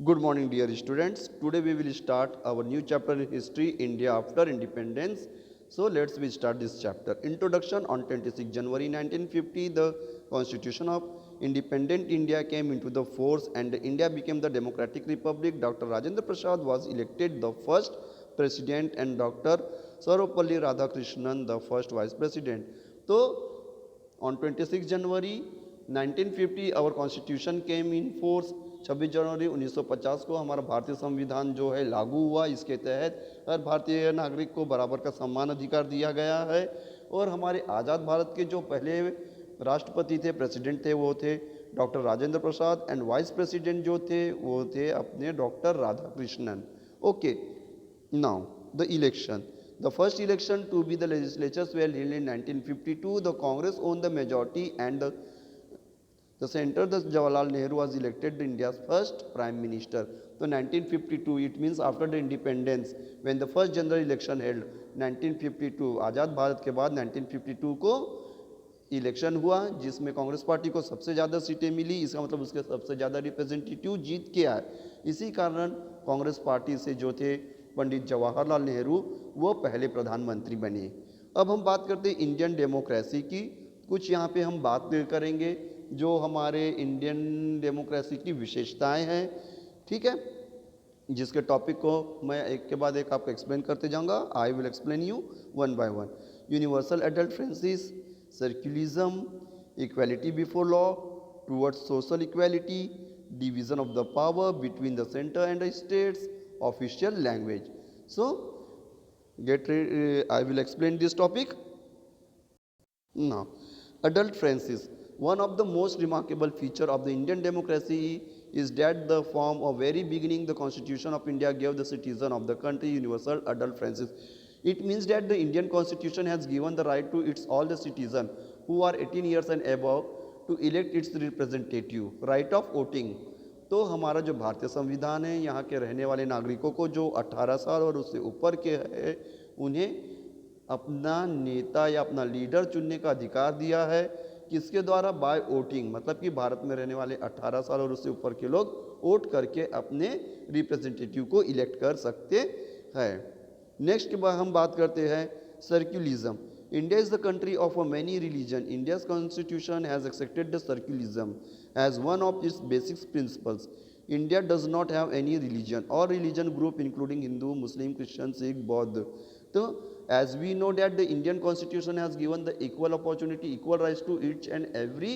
Good morning, dear students. Today we will start our new chapter in history, India after independence. So let's we start this chapter. Introduction. On 26 January 1950, the Constitution of Independent India came into the force and India became the Democratic Republic. Dr. Rajendra Prasad was elected the first president and Dr. Sarvepalli Radhakrishnan the first vice president. So on 26 January 1950 our constitution came in force. 26 जनवरी 1950 को हमारा भारतीय संविधान जो है लागू हुआ। इसके तहत हर भारतीय नागरिक को बराबर का सम्मान अधिकार दिया गया है और हमारे आज़ाद भारत के जो पहले राष्ट्रपति थे, प्रेसिडेंट थे, वो थे doctor Rajendra Prasad and vice president जो थे वो थे अपने doctor Radhakrishnan. Okay, now the election. The first election to be the legislatures were held in 1952. The Congress owned the majority and the center, the Jawaharlal Nehru was elected India's first prime minister. So 1952, it means after the independence, when the first general election held 1952, आज़ाद भारत के बाद 1952 को election हुआ जिसमें Congress party को सबसे ज़्यादा सीटें मिली। इसका मतलब उसके सबसे ज़्यादा रिप्रेजेंटेटिव जीत के आए। इसी कारण कांग्रेस पार्टी से जो थे पंडित जवाहरलाल नेहरू वो पहले प्रधानमंत्री बने। अब हम बात करते हैं इंडियन डेमोक्रेसी की। कुछ यहाँ पे हम बात करेंगे जो हमारे इंडियन डेमोक्रेसी की विशेषताएं हैं, ठीक है, जिसके टॉपिक को मैं एक के बाद एक आपको एक्सप्लेन करते जाऊंगा। I will explain you one by one. Universal adult franchise, secularism, equality before law, towards social equality, division of the power between the centre and the states, official language. So get ready, I will explain this topic now. Adult Francis. One of the most remarkable feature of the Indian democracy is that the from a very beginning the Constitution of India gave the citizen of the country universal adult Francis. It means that the Indian Constitution has given the right to its all the citizen who are 18 years and above to elect its representative, right of voting. तो हमारा जो भारतीय संविधान है, यहाँ के रहने वाले नागरिकों को जो 18 साल और उससे ऊपर के है उन्हें अपना नेता या अपना लीडर चुनने का अधिकार दिया है। किसके द्वारा? बाय वोटिंग, मतलब कि भारत में रहने वाले 18 साल और उससे ऊपर के लोग वोट करके अपने रिप्रेजेंटेटिव को इलेक्ट कर सकते हैं। नेक्स्ट के बाद हम बात करते हैं सर्कुलिज्म. India is the country of a many religion. India's constitution has accepted the secularism as one of its basic principles. India does not have any religion or religion group including Hindu, Muslim, Christian, Sikh, Buddha. So as we know that the Indian constitution has given the equal opportunity, equal rights to each and every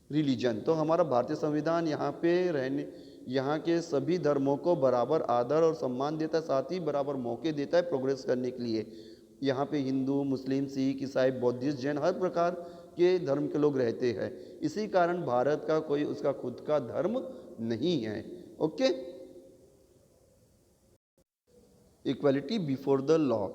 religion. तो हमारा भारतीय संविधान यहाँ पे रहने यहाँ के सभी धर्मों को बराबर आदर और सम्मान देता है, साथ ही बराबर मौके देता है प्रोग्रेस करने के लिए। यहाँ पे हिंदू, मुस्लिम, सिख, ईसाई, बौद्धिस्ट, जैन हर प्रकार के धर्म के लोग रहते हैं। इसी कारण भारत का कोई उसका खुद का धर्म नहीं है। Okay, equality before the law.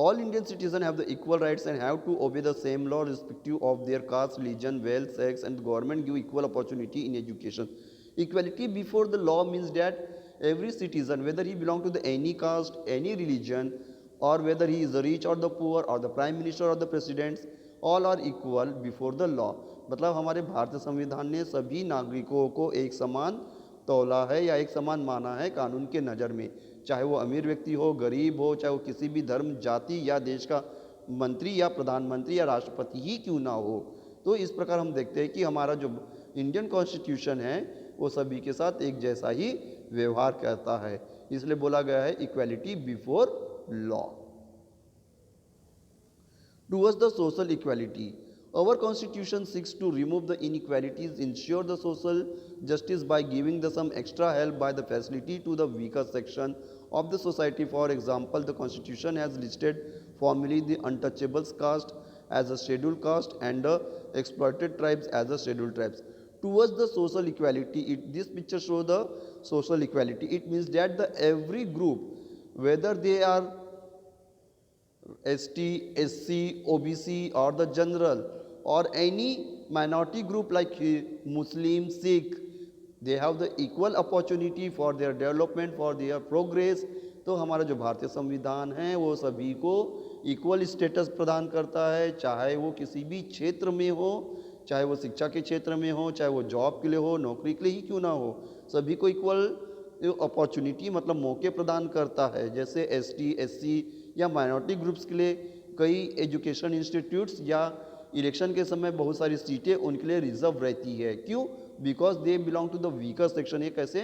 All Indian citizens have the equal rights and have to obey the same law irrespective of their caste, religion, wealth, sex, and government give equal opportunity in education. Equality before the law means that every citizen, whether he belong to the any caste, any religion, or whether he is the rich or the poor or the prime minister or the president, all are equal before the law. मतलब हमारे भारतीय संविधान ने सभी नागरिकों को एक समान तौला है या एक समान माना है कानून के नज़र में, चाहे वो अमीर व्यक्ति हो, गरीब हो, चाहे वो किसी भी धर्म, जाति या देश का मंत्री या प्रधानमंत्री या राष्ट्रपति ही क्यों ना हो। तो इस प्रकार हम देखते हैं कि हमारा जो इंडियन कॉन्स्टिट्यूशन है वो सभी के साथ एक जैसा ही व्यवहार करता है, इसलिए बोला गया है equality before law. Towards the social equality, our constitution seeks to remove the inequalities, ensure the social justice by giving the some extra help by the facility to the weaker section of the society. For example, the constitution has listed formally the untouchables caste as a scheduled caste and the exploited tribes as a scheduled tribes. Towards the social equality, this picture shows the social equality. It means that the every group, whether they are ST, SC, OBC or the general or any minority group like Muslim, Sikh, they have the equal opportunity for their development, for their progress. तो हमारा जो भारतीय संविधान है वो सभी को equal status प्रदान करता है, चाहे वो किसी भी क्षेत्र में हो चाहे वो शिक्षा के क्षेत्र में हो, चाहे वो जॉब के लिए हो, नौकरी के लिए ही क्यों ना हो, सभी को इक्वल अपॉर्चुनिटी मतलब मौके प्रदान करता है। जैसे एसटी, एससी या माइनॉरिटी ग्रुप्स के लिए कई एजुकेशन इंस्टीट्यूट्स या इलेक्शन के समय बहुत सारी सीटें उनके लिए रिजर्व रहती है। क्यों? Because they belong to the weaker section. ये कैसे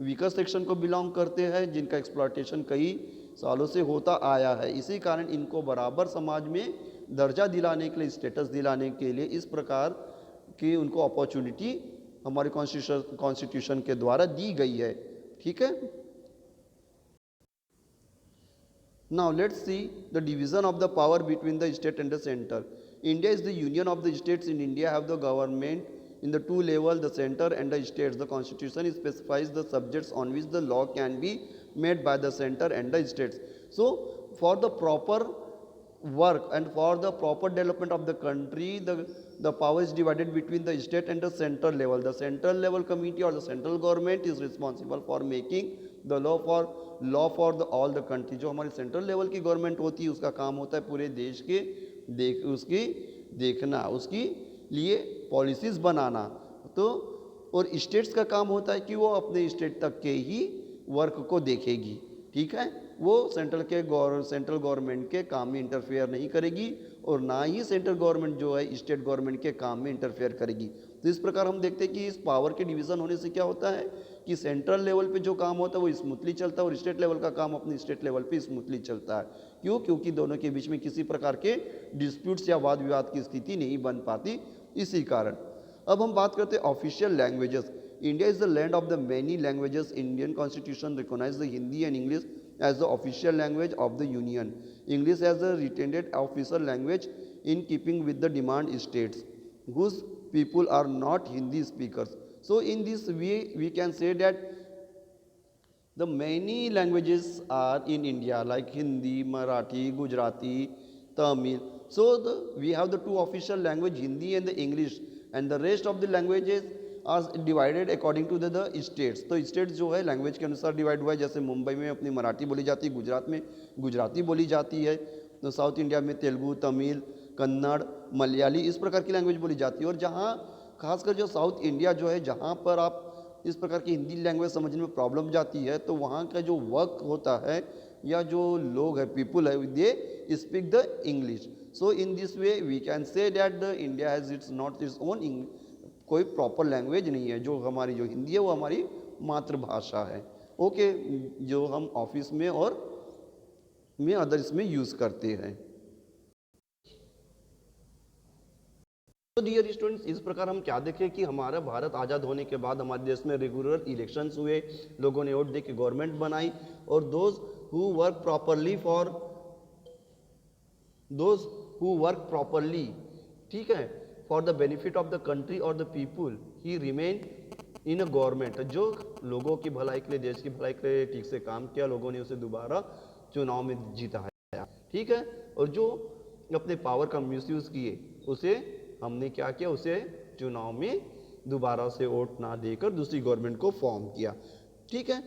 वीकर सेक्शन को बिलोंग करते हैं जिनका एक्सप्लॉयटेशन कई सालों से होता आया है। इसी कारण इनको बराबर समाज में दर्जा दिलाने के लिए, स्टेटस दिलाने के लिए इस प्रकार की उनको अपॉर्चुनिटी हमारे कॉन्स्टिट्यूशन के द्वारा दी गई है। ठीक है। Now let's see the division of the power between the state and the center. India is the union of the states. In India have the government in the two level, the center and the states. The constitution specifies the subjects on which the law can be made by the center and the states. So for the proper work and for the proper development of the country, the power is divided between the state and the central level. The central level committee or the central government is responsible for making the law for the all the country. जो हमारी central level की government होती है उसका काम होता है पूरे देश के उसकी देखना, उसकी लिए पॉलिसीज बनाना। तो और स्टेट्स का काम होता है कि वो अपने स्टेट तक के ही वर्क को देखेगी। ठीक है। वो सेंट्रल गवर्नमेंट के काम में इंटरफेयर नहीं करेगी और ना ही सेंट्रल गवर्नमेंट जो है स्टेट गवर्नमेंट के काम में इंटरफेयर करेगी। तो इस प्रकार हम देखते हैं कि इस पावर के डिवीज़न होने से क्या होता है कि सेंट्रल लेवल पे जो काम होता है वो स्मूथली चलता है और स्टेट लेवल का काम अपनी स्टेट लेवल पे स्मूथली चलता है। क्यों? क्योंकि दोनों के बीच में किसी प्रकार के डिस्प्यूट्स या वाद विवाद की स्थिति नहीं बन पाती, इसी कारण। अब हम बात करते हैं official languages. India is the land of the many languages. Indian constitution recognise the Hindi and English as the official language of the union. English as a retained official language in keeping with the demand states whose people are not Hindi speakers. So in this way we can say that the many languages are in India like Hindi, Marathi, Gujarati, Tamil. So we have the two official language, Hindi and the English, and the rest of the languages are divided according to the states. तो states जो है language के अनुसार divide हुआ है। जैसे मुंबई में अपनी मराठी बोली जाती है, गुजरात में गुजराती बोली जाती है, तो साउथ इंडिया में तेलुगु, तमिल, कन्नड़, मलयाली इस प्रकार की लैंग्वेज बोली जाती है। और जहाँ खासकर जो साउथ इंडिया जो है जहाँ पर आप इस प्रकार की हिंदी लैंग्वेज समझने में प्रॉब्लम जाती है तो वहाँ का जो वर्क होता है या जो लोग है, पीपुल है, they speak the English. So in this way we can say that the India has its not its own कोई प्रॉपर लैंग्वेज नहीं है। जो हमारी जो हिंदी है वो हमारी मातृभाषा है। ओके, जो हम ऑफिस में और में अदर्स में यूज़ करते हैं। तो डियर स्टूडेंट्स, इस प्रकार हम क्या देखें कि हमारा भारत आज़ाद होने के बाद हमारे देश में रेगुलर इलेक्शंस हुए, लोगों ने वोट दे के गवर्नमेंट बनाई और दोज हु वर्क प्रॉपरली, ठीक है, for the benefit of the country और the people he remain in a government. जो लोगों की भलाई के लिए, देश की भलाई के लिए ठीक से काम किया, लोगों ने उसे दोबारा चुनाव में जिताया। ठीक है। और जो अपने पावर का मिसयूज किए उसे हमने क्या किया, उसे चुनाव में दोबारा से वोट ना देकर दूसरी गवर्नमेंट को फॉर्म किया। ठीक है।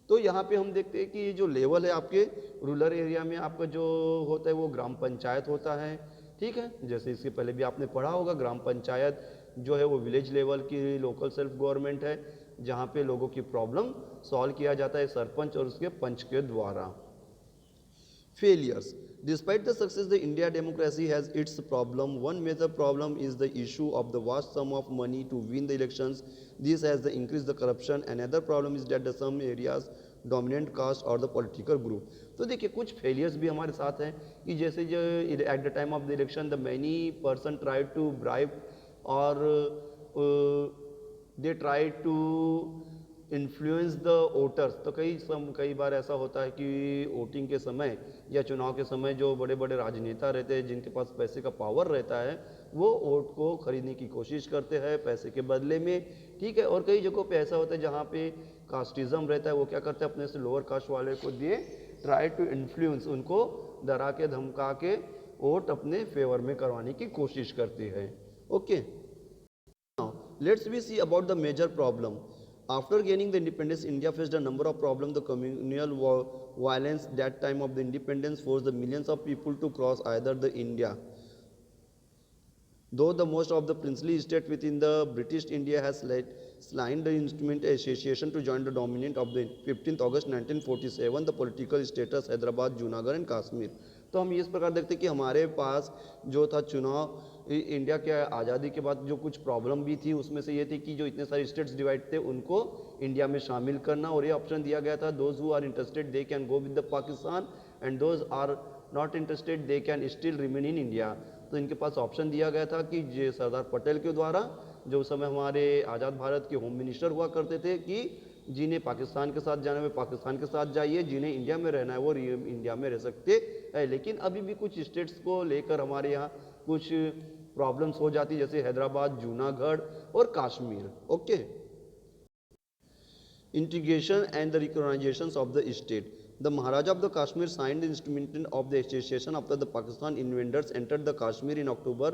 तो यहाँ पे हम देखते हैं कि ये जो लेवल है आपके रूरल एरिया में आपका जो होता है वो ग्राम पंचायत होता है। ठीक है। जैसे इसके पहले भी आपने पढ़ा होगा, ग्राम पंचायत जो है वो विलेज लेवल की लोकल सेल्फ गवर्नमेंट है जहाँ पे लोगों की प्रॉब्लम सॉल्व किया जाता है सरपंच और उसके पंच के द्वारा। Failures. Despite the success, the India democracy has its problem. One major problem is the issue of the vast sum of money to win the elections. This has increased the corruption. Another problem is that the some areas dominant caste or the political group. तो देखिए कुछ failures भी हमारे साथ हैं कि जैसे जो at the time of the election the many person try to bribe और they try to influence the voters. तो कई बार ऐसा होता है कि वोटिंग के समय या चुनाव के समय जो बड़े बड़े राजनेता रहते हैं जिनके पास पैसे का पावर रहता है वो वोट को खरीदने की कोशिश करते हैं पैसे के बदले में। ठीक है। और कई जगहों पे ऐसा होता है जहाँ पे कास्टिज्म रहता है, वो क्या करते हैं अपने से लोअर कास्ट वाले को दिए ट्राई टू इन्फ्लुएंस, उनको डरा के धमका के वोट अपने फेवर में करवाने की कोशिश करते हैं। Okay, let's we see about the major problem. After gaining the independence, India faced a number of problems. The communal violence that time of the independence forced the millions of people to cross either the India Though the most of the princely state within the British India has signed the instrument association to join the dominant of the 15th August 1947 the political status Hyderabad, Junagadh and Kashmir. तो हम इस प्रकार देखते हैं कि हमारे पास जो था चुनाव इंडिया के आज़ादी के बाद जो कुछ प्रॉब्लम भी थी उसमें से ये थी कि जो इतने सारे स्टेट्स डिवाइड थे उनको इंडिया में शामिल करना, और ये ऑप्शन दिया गया था those who are interested they can go with the Pakistan and those are not interested they can still remain in India. तो इनके पास ऑप्शन दिया गया था कि जे सरदार पटेल के द्वारा, जो उस समय हमारे आज़ाद भारत के होम मिनिस्टर हुआ करते थे, कि जिन्हें पाकिस्तान के साथ जाना है पाकिस्तान के साथ जाइए, जिन्हें इंडिया में रहना है वो इंडिया में रह सकते हैं। लेकिन अभी भी कुछ स्टेट्स को लेकर हमारे यहाँ कुछ प्रॉब्लम्स हो जाती, जैसे हैदराबाद, जूनागढ़ और Kashmir. Okay, integration and the recognisation of the state. The Maharaja of the Kashmir signed the instrument of the association after the Pakistan invaders entered the Kashmir in October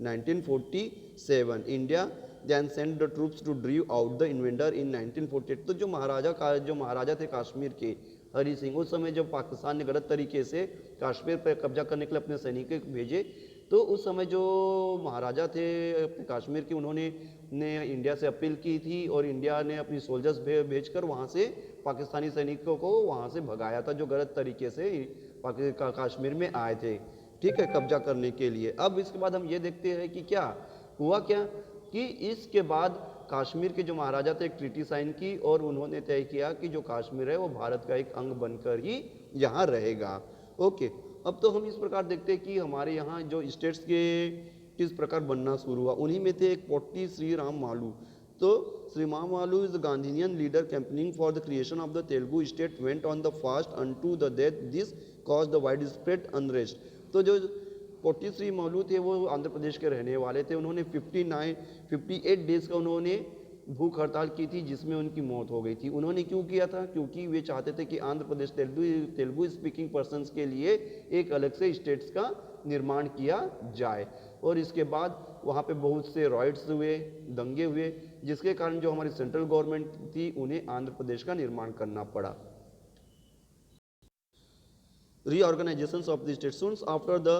1947. India then sent the troops to drive out the invader in 1948. तो जो महाराजा थे कश्मीर के हरि सिंह, उस समय जब पाकिस्तान ने गलत तरीके से कश्मीर पर कब्जा करने के लिए अपने सैनिक भेजे, तो उस समय जो महाराजा थे अपने कश्मीर के, उन्होंने इंडिया से अपील की थी और इंडिया ने अपनी सोल्जर्स भेजकर वहाँ से पाकिस्तानी सैनिकों को वहाँ से भगाया था, जो गलत तरीके से कश्मीर में आए थे, ठीक है, कब्जा करने के लिए। अब इसके बाद हम ये देखते हैं कि क्या हुआ, क्या कि इसके बाद कश्मीर के जो महाराजा थे एक ट्रीटी साइन की और उन्होंने तय किया कि जो कश्मीर है वो भारत का एक अंग बनकर ही यहाँ रहेगा। ओके, अब तो हम इस प्रकार देखते हैं कि हमारे यहाँ जो स्टेट्स के किस प्रकार बनना शुरू हुआ। उन्हीं में थे एक पोट्टी श्री राम मालू। तो Shri Ram Malu is the Gandhian leader campaigning for the creation of the Telugu state went on the fast unto the death, this cause the wide spread unrest. तो जो पोट्टी श्री मालू थे वो आंध्र प्रदेश के रहने वाले थे। उन्होंने 58 डेज का उन्होंने भूख हड़ताल की थी, जिसमें उनकी मौत हो गई थी। उन्होंने क्यों किया था? क्योंकि वे चाहते थे कि आंध्र प्रदेश तेलुगु स्पीकिंग पर्सन्स के लिए एक अलग से स्टेट्स का निर्माण किया जाए। और इसके बाद वहाँ पे बहुत से रॉयट्स हुए, दंगे हुए, जिसके कारण जो हमारी सेंट्रल गवर्नमेंट थी उन्हें आंध्र प्रदेश का निर्माण करना पड़ा। Reorganizations of the states. Soon after the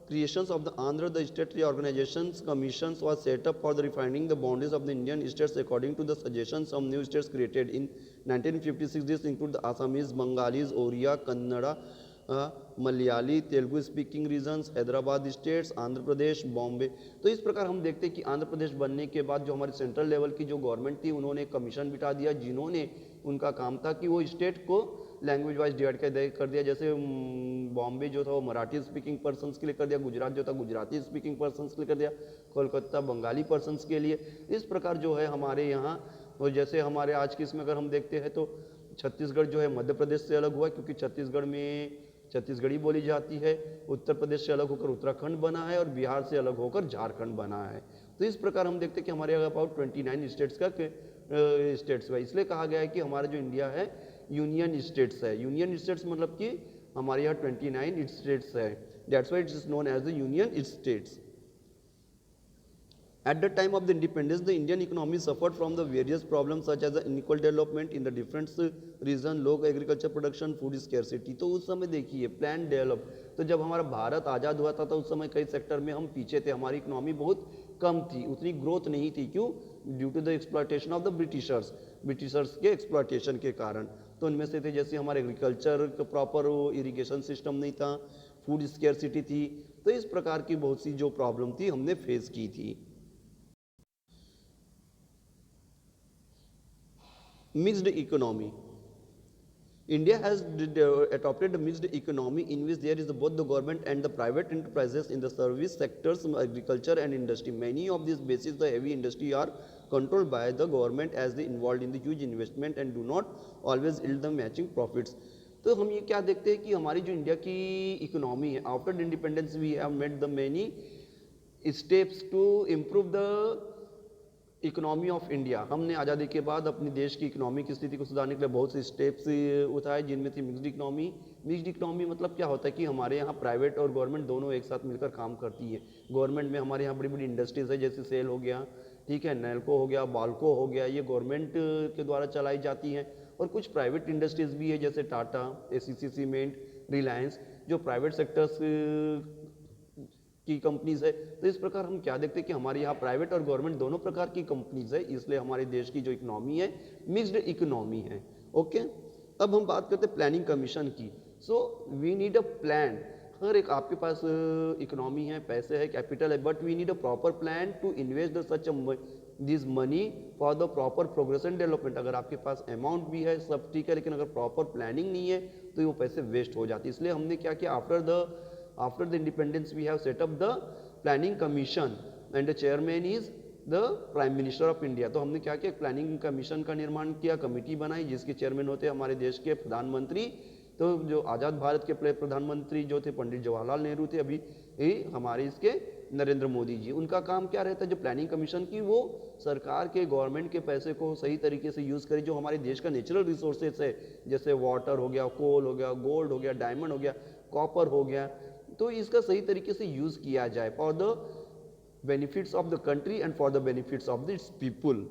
creations of the Andhra, the State Reorganizations Commissions was set up for the refining the boundaries of the Indian states according to the suggestions of new states created in 1956. This include the Assamese, Bengalis, Oriya, Kannada, Malayali, Telugu speaking regions, Hyderabad states, Andhra Pradesh, Bombay. तो इस प्रकार हम देखते हैं कि आंध्र प्रदेश बनने के बाद जो हमारी सेंट्रल लेवल की जो गवर्नमेंट थी उन्होंने एक कमीशन बिठा दिया, जिन्होंने उनका काम था कि वो स्टेट को लैंग्वेज वाइज डिवाइड कर दिया। जैसे बॉम्बे जो था वो मराठी स्पीकिंग पर्सन्स के लिए कर दिया, गुजरात जो था गुजराती स्पीकिंग पर्सन्स के लिए कर दिया, कोलकाता बंगाली पर्सन्स के लिए। इस प्रकार जो है हमारे यहाँ, और जैसे हमारे आज की इसमें अगर हम देखते हैं तो छत्तीसगढ़ जो है मध्य प्रदेश से अलग हुआ, क्योंकि छत्तीसगढ़ में छत्तीसगढ़ी बोली जाती है। उत्तर प्रदेश से अलग होकर उत्तराखंड बना है और बिहार से अलग होकर झारखंड बना है। तो इस प्रकार हम देखते हैं कि हमारे अबाउट 29 स्टेट्स का स्टेट्स है। इसलिए कहा गया है कि हमारा जो इंडिया है यूनियन स्टेट्स है। यूनियन स्टेट्स मतलब कि हमारे यहाँ 29 स्टेट्स है, that's why it is known as the union states. At the time of the independence, the Indian economy suffered from the various problems such as the unequal development in the different region, low agriculture production, food scarcity। तो उस समय देखिए plan develop, तो जब हमारा भारत आज़ाद हुआ था तो उस समय कई सेक्टर में हम पीछे थे, हमारी इकोनॉमी बहुत कम थी, उतनी ग्रोथ नहीं थी। क्यों? Due to the exploitation of the Britishers के एक्सप्लॉयटेशन के कारण। तो उनमें से थे जैसे हमारे एग्रीकल्चर का प्रॉपर इरिगेशन सिस्टम नहीं था, फूड स्केर्सिटी थी। तो इस प्रकार की बहुत सी जो प्रॉब्लम थी हमने फेस की थी। Mixed economy. India has adopted a mixed economy in which there is both the government and the private enterprises in the service sectors, agriculture and industry. Many of these bases, the heavy industry are controlled by the government as they involved in the huge investment and do not always yield the matching profits. तो हम ये क्या देखते हैं कि हमारी जो India की इकोनॉमी है, after independence we have made the many steps to improve the economy of India. हमने आज़ादी के बाद अपने देश की इकोनॉमी की स्थिति को सुधारने के लिए बहुत से स्टेप्स उठाए, जिनमें थी मिक्स्ड इकोनॉमी। मिक्स्ड इकोनॉमी मतलब क्या होता है कि हमारे यहाँ प्राइवेट और गवर्नमेंट दोनों एक साथ मिलकर काम करती है। गवर्नमेंट में हमारे यहाँ बड़ी बड़ी इंडस्ट्रीज है, जैसे सेल हो गया, ठीक है, नैल्को हो गया, बाल्को हो गया, ये गवर्नमेंट के द्वारा चलाई जाती हैं। और कुछ प्राइवेट इंडस्ट्रीज भी है, जैसे टाटा, एसीसी सीमेंट, रिलायंस, जो प्राइवेट सेक्टर्स की कंपनीज है। तो इस प्रकार हम क्या देखते हैं कि हमारे यहाँ प्राइवेट और गवर्नमेंट दोनों प्रकार की कंपनीज है, इसलिए हमारे देश की जो इकोनॉमी है मिक्स्ड इकोनॉमी है। ओके, अब हम बात करते हैं प्लानिंग कमीशन की। So we need a plan. हर एक आपके पास इकोनॉमी है, पैसे है, कैपिटल है, but we need a proper plan to invest the such this money for the proper progress and development. अगर आपके पास अमाउंट भी है सब ठीक है, लेकिन अगर प्रॉपर प्लानिंग नहीं है तो वो पैसे वेस्ट हो जाते हैं। इसलिए हमने क्या किया, after the independence we have set up the planning commission and the chairman is the prime minister of India. तो हमने क्या किया, प्लानिंग कमीशन का निर्माण किया, कमेटी बनाई जिसके चेयरमैन होते हैं हमारे देश के प्रधानमंत्री। तो जो आज़ाद भारत के प्रधानमंत्री जो थे पंडित जवाहरलाल नेहरू थे, अभी हमारे इसके नरेंद्र मोदी जी। उनका काम क्या रहता है, जो प्लानिंग कमीशन की, वो सरकार के गवर्नमेंट के पैसे को सही तरीके से यूज़ करे। जो हमारे देश का नेचुरल रिसोर्सेज है, जैसे वाटर हो गया, कोल हो गया, गोल्ड हो गया, डायमंड हो गया, कॉपर हो गया, तो इसका सही तरीके से यूज़ किया जाए for the benefits of the country and for the benefits of this people.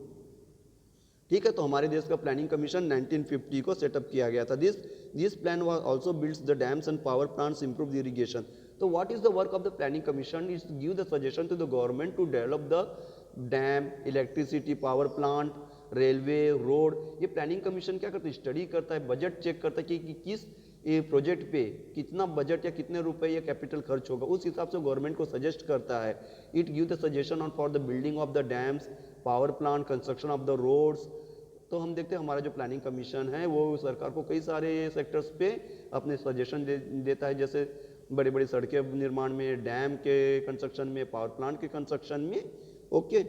ठीक है, तो हमारे देश का प्लानिंग कमीशन 1950 को सेटअप किया गया था। This plan was also builds the dams and power plants, improve the irrigation. तो what is the work of the planning commission is give the suggestion to the government to develop the dam, electricity, power plant, railway, road. ये planning commission क्या करता है, study करता है, budget check करता है कि किस ये प्रोजेक्ट पे कितना बजट या कितने रुपए या कैपिटल खर्च होगा, उस हिसाब से गवर्नमेंट को सजेस्ट करता है। It give the suggestion on for the building of the dams, power plant, construction of the roads. तो हम देखते हैं हमारा जो प्लानिंग कमीशन है वो सरकार को कई सारे सेक्टर्स पे अपने सजेशन देता है, जैसे बड़ी बड़ी सड़कें निर्माण में, डैम के कंस्ट्रक्शन में, पावर प्लांट के कंस्ट्रक्शन में। ओके,